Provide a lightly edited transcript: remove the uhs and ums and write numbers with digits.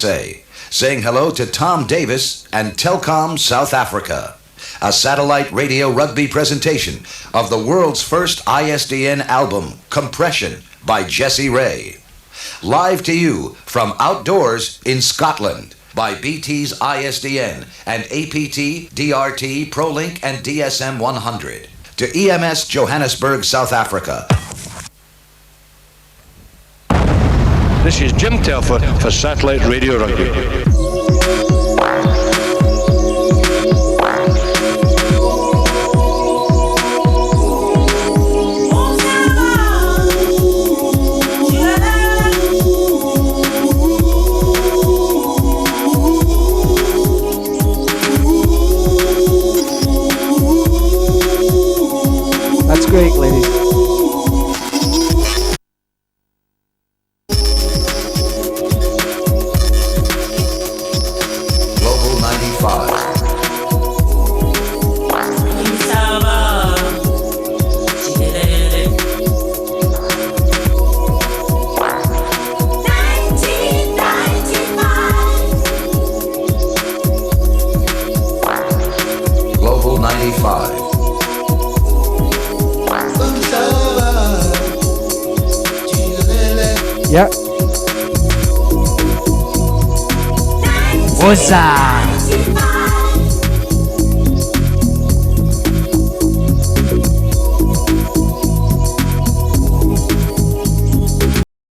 saying hello to Tom Davis and Telcom South Africa. A satellite radio rugby presentation of the world's first ISDN album, Compression, by Jesse Rae. Live to you from outdoors in Scotland by BT's ISDN and APT, DRT, ProLink and DSM 100. To EMS Johannesburg, South Africa. This is Jim Telfer for Satellite Radio Rugby. That's great, ladies. Global 95. Global 95. Yep. What's up?